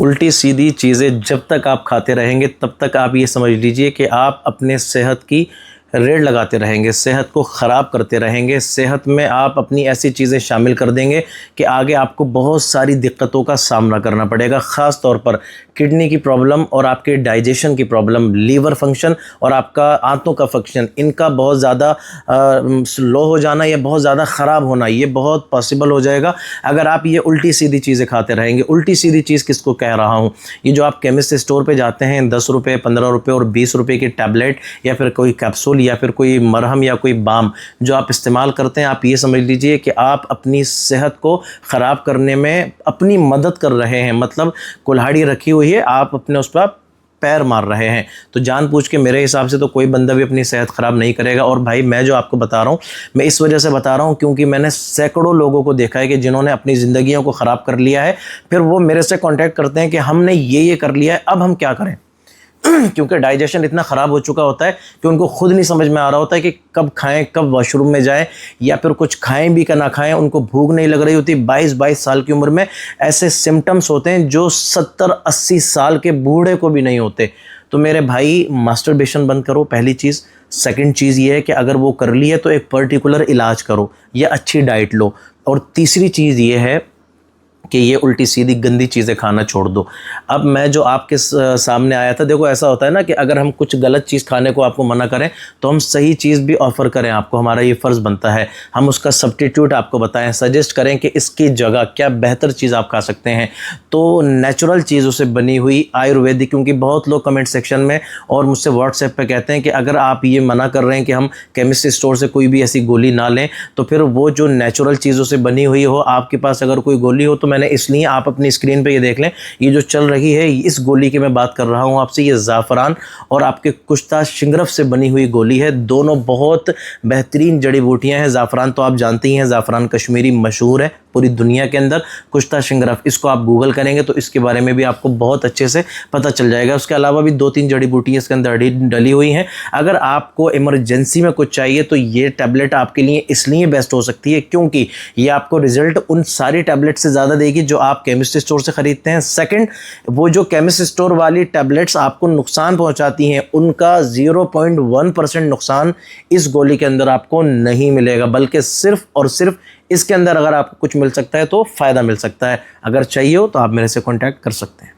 उल्टी सीधी चीज़ें जब तक आप खाते रहेंगे तब तक आप ये समझ लीजिए कि आप अपने सेहत की रेड लगाते रहेंगे, सेहत को ख़राब करते रहेंगे। सेहत में आप अपनी ऐसी चीज़ें शामिल कर देंगे कि आगे आपको बहुत सारी दिक्कतों का सामना करना पड़ेगा, ख़ास तौर पर किडनी की प्रॉब्लम और आपके डाइजेशन की प्रॉब्लम, लीवर फंक्शन और आपका आंतों का फंक्शन, इनका बहुत ज़्यादा लो हो जाना या बहुत ज़्यादा ख़राब होना, ये बहुत पॉसिबल हो जाएगा अगर आप ये उल्टी सीधी चीज़ें खाते रहेंगे। उल्टी सीधी चीज़ किसको कह रहा हूँ? ये जो आप केमिस्ट स्टोर पे जाते हैं, 10 रुपये, 15 रुपये और 20 रुपये की टैबलेट या फिर कोई कैप्सूल या फिर कोई मरहम या कोई बाम जो आप इस्तेमाल करते हैं, आप ये समझ लीजिए कि आप अपनी सेहत को ख़राब करने में अपनी मदद कर रहे हैं। मतलब कुल्हाड़ी रखी हुई है, आप अपने उस पर पैर मार रहे हैं। तो जानबूझ के मेरे हिसाब से तो कोई बंदा भी अपनी सेहत ख़राब नहीं करेगा। और भाई मैं जो आपको बता रहा हूँ, मैं इस वजह से बता रहा हूँ क्योंकि मैंने सैकड़ों लोगों को देखा है कि जिन्होंने अपनी ज़िंदगियों को ख़राब कर लिया है, फिर वो मेरे से कांटेक्ट करते हैं कि हमने ये कर लिया है, अब हम क्या करें। क्योंकि डाइजेशन इतना ख़राब हो चुका होता है कि उनको खुद नहीं समझ में आ रहा होता है कि कब खाएं, कब वॉशरूम में जाएं या फिर कुछ खाएं भी ना खाएं। उनको भूख नहीं लग रही होती। 22-22 साल की उम्र में ऐसे सिम्टम्स होते हैं जो 70-80 साल के बूढ़े को भी नहीं होते। तो मेरे भाई, मास्टरबेशन बंद करो, पहली चीज़। सेकंड चीज़ ये है कि अगर वो कर ली है तो एक पर्टिकुलर इलाज करो या अच्छी डाइट लो। और तीसरी चीज़ ये है कि ये उल्टी सीधी गंदी चीज़ें खाना छोड़ दो। अब मैं जो आपके सामने आया था, देखो ऐसा होता है ना कि अगर हम कुछ गलत चीज़ खाने को आपको मना करें तो हम सही चीज़ भी ऑफ़र करें आपको, हमारा ये फ़र्ज़ बनता है। हम उसका सब्स्टिट्यूट आपको बताएं, सजेस्ट करें कि इसकी जगह क्या बेहतर चीज़ आप खा सकते हैं। तो नेचुरल चीज़ों से बनी हुई आयुर्वेदिक, क्योंकि बहुत लोग कमेंट सेक्शन में और मुझसे व्हाट्सएप पे कहते हैं कि अगर आप ये मना कर रहे हैं कि हम केमिस्ट स्टोर से कोई भी ऐसी गोली ना लें, तो फिर वो जो नेचुरल चीज़ों से बनी हुई हो, आपके पास अगर कोई गोली हो तो मैंने इसलिए, आप अपनी स्क्रीन पे ये देख लें, ये जो चल रही है इस गोली की मैं बात कर रहा हूँ आपसे। ये ज़ाफ़रान और आपके कुश्ता शिंगरफ से बनी हुई गोली है। दोनों बहुत बेहतरीन जड़ी बूटियाँ हैं। ज़ाफ़रान तो आप जानते ही हैं, ज़ाफ़रान कश्मीरी मशहूर है पूरी दुनिया के अंदर। कुश्ता शिंगरफ, इसको आप गूगल करेंगे तो इसके बारे में भी आपको बहुत अच्छे से पता चल जाएगा। उसके अलावा भी 2-3 जड़ी बूटियाँ इसके अंदर डली हुई हैं। अगर आपको इमरजेंसी में कुछ चाहिए तो ये टैबलेट आपके लिए इसलिए बेस्ट हो सकती है क्योंकि ये आपको रिजल्ट उन सारी टैबलेट से ज़्यादा देगी जो आप केमिस्ट स्टोर से ख़रीदते हैं। सेकंड, वो जो केमिस्ट स्टोर वाली टैबलेट्स आपको नुकसान पहुंचाती हैं, उनका 0.1% नुकसान इस गोली के अंदर आपको नहीं मिलेगा, बल्कि सिर्फ और सिर्फ इसके अंदर अगर आपको कुछ मिल सकता है तो फ़ायदा मिल सकता है। अगर चाहिए हो तो आप मेरे से कॉन्टैक्ट कर सकते हैं।